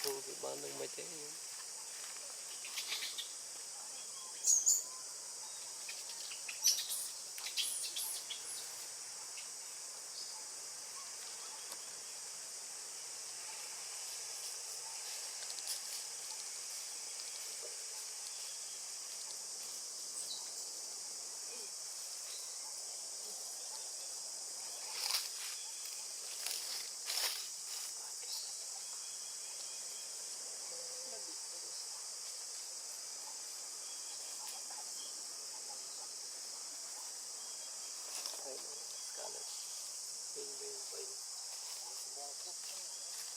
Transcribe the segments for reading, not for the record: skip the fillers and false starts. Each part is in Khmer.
thu thì bán được mấy thế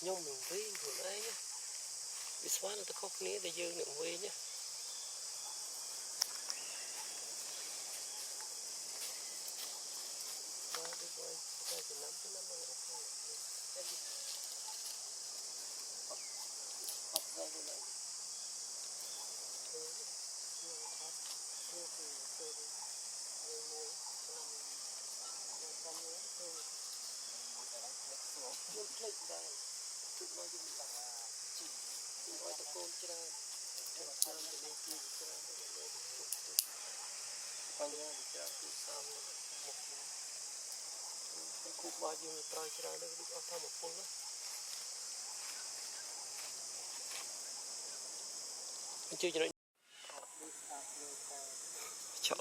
nhưng mình với của ai nhá bị xóa nó khóc ní để dương lượng về nhá cục bao nhiêu trai ra nó được ở thăm một phút đó chơi cho nó trời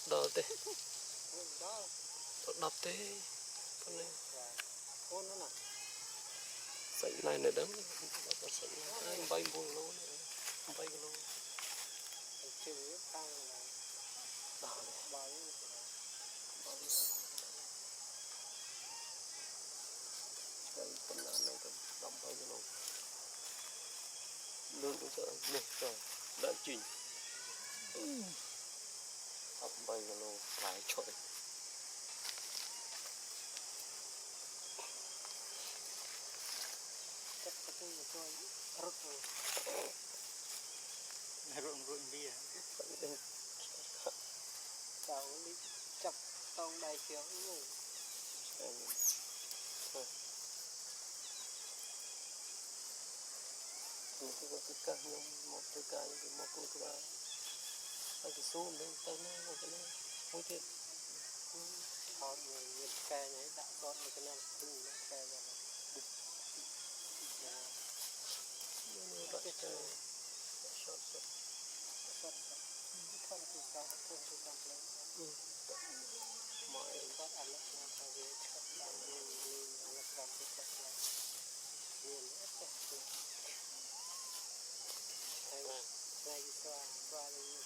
đỡ thế đập thế con này sậy này nữa đấm anh bay buông lô bay cái lô lương cũng sợ một rồi đã chỉnh ấp bay cái lô phải trời rụn đi à tao đi chặt tông đầy kéo luôn một cái cây nhưng một cái cây thì một cái cây hai cái số lên tao nó một cái này không thiệt họ người cây này đã có một cái nào từng cây rồi như vậy chơi short không thì sao không thì làm lên mọi các anh là phải về các bạn nên là làm cái cách này nên rất là hay là ngay xoa lên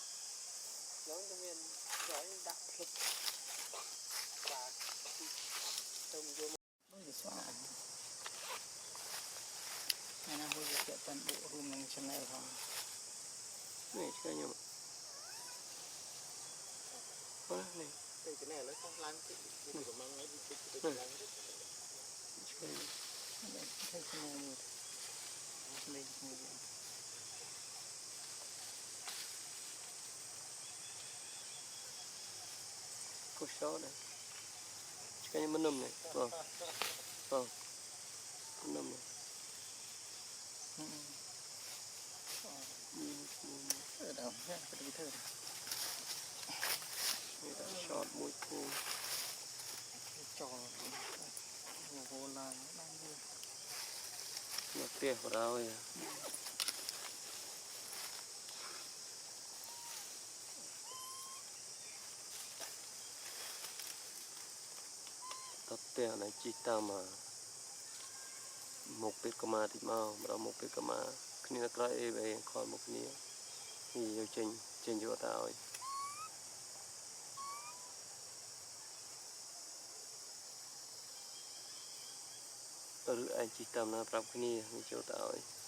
nói cho mình giỏi đặc biệt và tôm vô mới xóa này là bây giờ toàn bộ room này trên này không này chơi nhiều này đây cái này nó không lan cái của mang ấy đi chơi này chơi thấy cái này lên cô số này cái này nằm này nằm này ở đâu cái gì thơ người ta short mũi cô trò hồ là nó tiếc vào đâu vậy tập tiếc này chỉ ta mà một bếp cama thì mau mà một bếp cama គ្នាក្រោយអីបែខលមកគ្នានេះយកចេញយកទៅឲ្យឬឯងជិះតាមណាប្រាប់គ្នានេះចូលទៅឲ្យ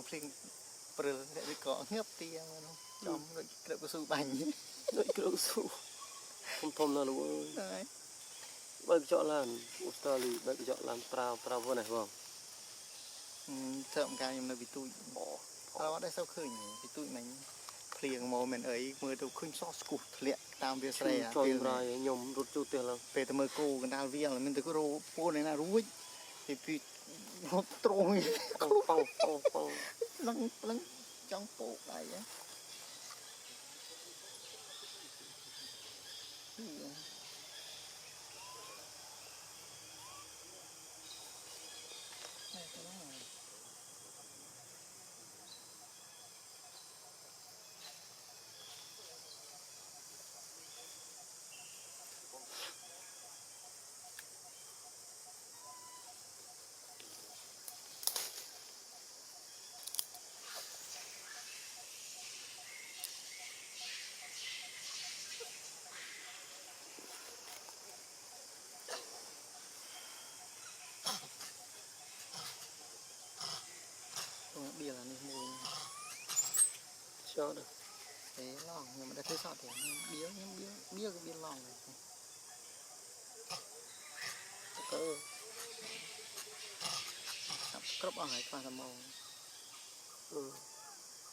ភ្លៀងព្រិលតែវាក៏ងើបទៀងនោះចំដូចក្រឹបកស៊ូបាញ់ដូចគ្រូស៊ូធំណាស់លោកអើយ ហើយ បើកញ្ចក់ឡានអូស្ត្រាលីបើកញ្ចក់ឡានប្រើវនេះបង ធ្វើអំការខ្ញុំនៅពីទូចអត់ដែរសូវឃើញពីទូចមិញភ្លៀងមកមិនអីមើលទៅឃើញសោះស្គោះធ្លាក់តាមវាស្រែចូលរយខ្ញុំរត់ចូលផ្ទះឡើងពេលទៅមើលគោកណ្ដាលវាលមិនទៅរោពូនឯណារួចពីហត់ត្រង់ប៉ងលឹងចង់ពោកដៃហ៎បៀលនេះមួយចោលទេឡងខ្ញុំមិនได้ធ្វើសតទេបៀលខ្ញុំបៀលក៏បៀលឡងដែរទៅគ្រប់អស់ហើយខ្វះតែមក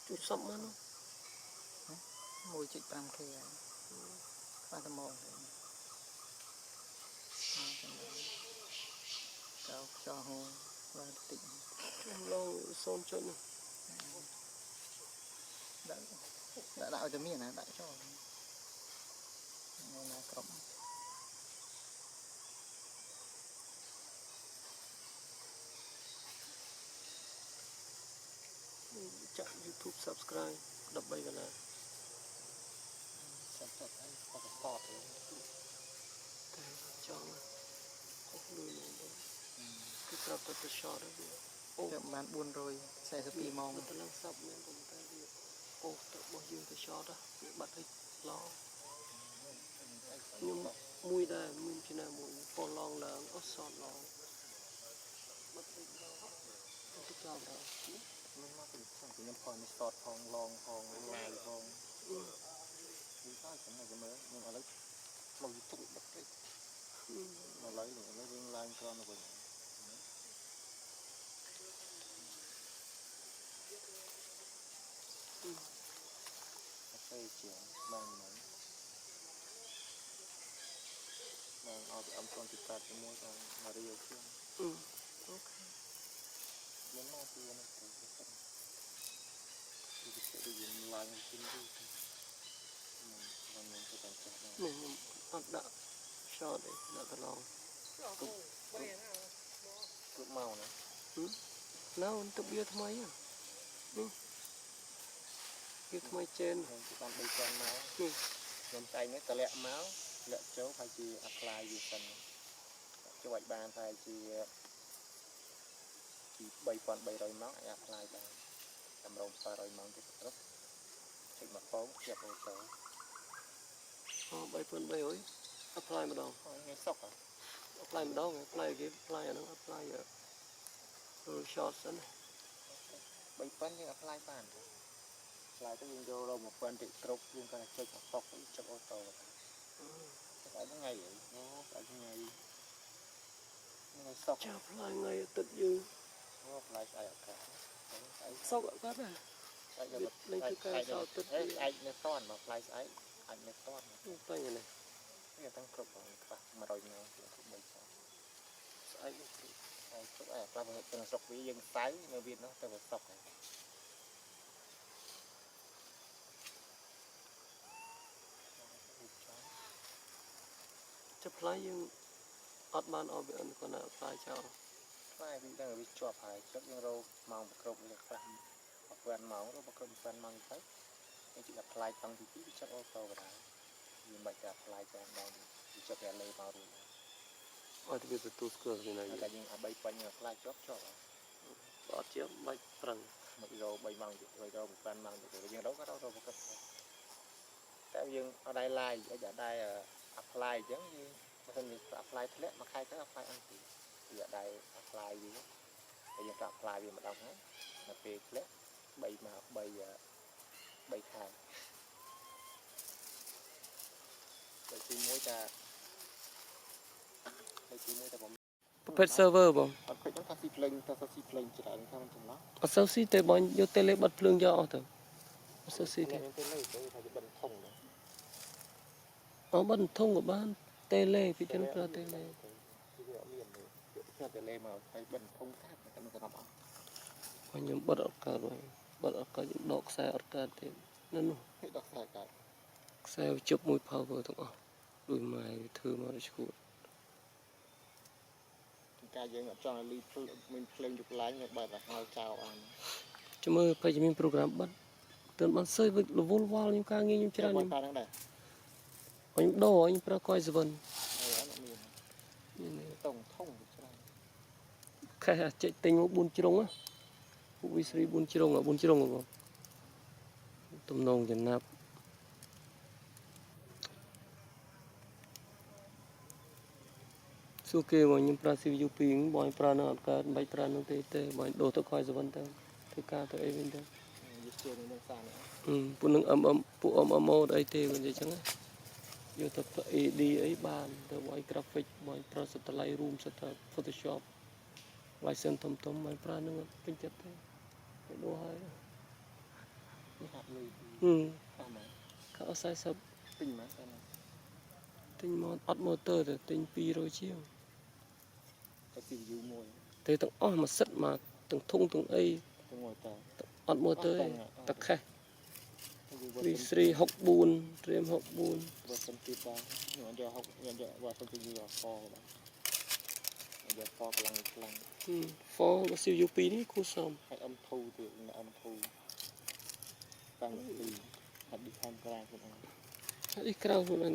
ជួយសពមកនោះ 1.5k ខ្វះតែមកកោខ្យល់ហូរឡើងតិចឡង0.នេះដាក់ឲ្យតែមានណាដាក់ចូលណាក្រុមចាក់ YouTube Subscribe 13ដុល្លារSubscribe អីផតផតតែចង់អស់លុយមកគឺប្រាប់ទៅ short វាអូតែបាន442ម៉ោងទៅឡើងសັບមានប៉ុន្តែវាអូទៅរបស់យើងទៅ short វាបាត់ឲ្យឡងខ្ញុំមួយដែរមានពីណាមួយពោះឡងឡើងអស់សតឡងបាត់ឲ្យឡងទៅចាំដល់មិនមកពីខ្ញុំផងនេះសតផងឡងផងឡាយផងវាតែចំណុចមើលខ្ញុំឥឡូវមកយូទូបបាត់ពេកឥឡូវយើងឡើងក្រនទៅវិញទៅជាបានមិនបានអត់អំពីកាត់ជាមួយទៅមករៀលជាងអូខេមិនមកពីនេះទៅគឺយើងឡើងជិះទៅមិនទៅតាមចាស់ដែរនេះខ្ញុំអត់ដាក់ short ទេដាក់ទៅឡងគ្រប់មកណានៅទៅវាថ្មីនេះវាថ្មីចេនខ្ញុំបាន3ចានមកខ្ញុំតែងនេះតម្លាក់មកលាក់ចូលហើយជា apply វាសិនជួយឲ្យបានតែជា3300ម៉ោងអាច apply បានតម្រូវ700ម៉ោងទៅគ្រប់ចុចមកហ្វូមជាអូតូ3300 apply ម្ដងថ្ងៃសុក apply ម្ដង apply គេ apply អាហ្នឹង apply short សិន3000យើង apply បានឆ្លើយទៅយើងយករក1000តិចគ្រប់យើងគាត់ចុចមកហ្វុកចុចអូតូតែថ្ងៃអូតែថ្ងៃសុកចាប់ apply ថ្ងៃអាទិត្យយើងអូ apply ស្អែកអត់សុកអត់គាត់ណាស្អែកលេងទីកាសោទឹកស្អែកនៅតន់មក apply ស្អែកអាចនៅតន់តែនេះវាទាំងគ្រប់ខ្វះ100ម៉ោងទៅ3ចាស្អែកគ្រប់អែប្រាប់ទៅស្រុកវាយើងសៅនៅវានោះទៅស្រុកហើយ apply យើងអត់បានឲ្យវាអិនគាត់ណា apply ចោល Mai vì đang ở bên chùa phải chắc những rau màu một cốc là khăn hoặc quen máu rồi một cốc quen mang thấy anh chị apply tăng thì tí chắc ô tô vào đấy nhưng màจะ apply cho em đang thì cho bé lấy vào rồi អត់វាទទួលស្គាល់គ្នាណា តែយើងឲ្យ3បាញ់ apply ជាប់អត់ជាបាច់ប្រឹង 1 រោ3ម៉ោងទៀត1រោ5ម៉ោងទៀតយើងរកក៏រកមកគិតតែយើងអត់ដែរ live អីដែរ apply អញ្ចឹងយើងបើមិន apply ធ្លាក់មួយខែទៅ apply អត់ទីវាអត់ដែរ apply វាតែយើង apply វាម្ដងហើយនៅពេលធ្លាក់3ខែលេខទី1តាលេខទី1តាผม ប្រភេទ server បង អត់ពេកហ្នឹងថាស៊ីភ្លើងថាស៊ីភ្លើងច្រើនថាមិនចំណាស់ អត់សូវស៊ីទេបងយក tele បិទភ្លើងយកអស់ទៅអត់សូវស៊ីទេ ទៅលើទៅថាបិទធំ អបិទធំក៏បាន tele ពីចឹងប្រើ tele វាអត់មានទេយក tele មកឲ្យបិទធំកាត់តែមិនស្រាប់អស់ ខ្ញុំបិទអត់កើតបងបិទអត់កើតយើងដកខ្សែអត់កើតទេនៅនោះ នេះដកខ្សែកើត ខ្សែជប់មួយ power ទាំងអស់ដូចម៉ែធ្វើមកដល់ឈួត ការយើងអត់ចង់ឲ្យលីមានភ្លើងយកឡើងយើងបើកតែហៅចោលអាន ចាំមើលពេលមាន program បិទទើបបានសើចរវល់វល់ខ្ញុំការងារខ្ញុំច្រើនខ្ញុំ ប៉ាហ្នឹងដែរ ខ្ញុំដោខ្ញុំប្រើ coin 7 អត់មានតុងធំច្រើន ខេះអាចចេញទិញមក4ជ្រុងណាពួក V3 4ជ្រុង4ជ្រុងបងទំនងចំណាប់សួរគេមកខ្ញុំប្រើ CPU 2បងប្រើនៅអត់កើតមិនប្រើនោះទេបងដូរទៅ coin 7ទៅធ្វើការទៅអីវិញទៅ យកជើងនឹងសាន ពួកនឹង ពួក MMO អីទេវិញអញ្ចឹងយកទៅ AD អីបានទៅបង graphic បងប្រើសិតត Lightroom សិតត Photoshop license ធំបងប្រើនឹងពេញចិត្តទេដូរហើយ នេះហាក់លុយ អស់មកខោ40 ពេញមក ទិញមកអត់ motor ទេទិញ200ជាង តែ CPU មួយ ទេទាំងអស់មួយសិតមកទាំងធុងទាំងអី ទាំងមួយតើ អត់ motor ទេតែខេះ V3 64 RAM 64 បើសិនទីតាខ្ញុំយក6ខ្ញុំយកបើសិនទីយក4បាទយក4កម្លាំងខ្លាំង 4 CPU 2នេះគួរសម ហើយ M2 ទៀត M2 តាំងពីហាត់ឌីខានក្រាខ្លួនឯង អីក្រៅខ្លួនឯង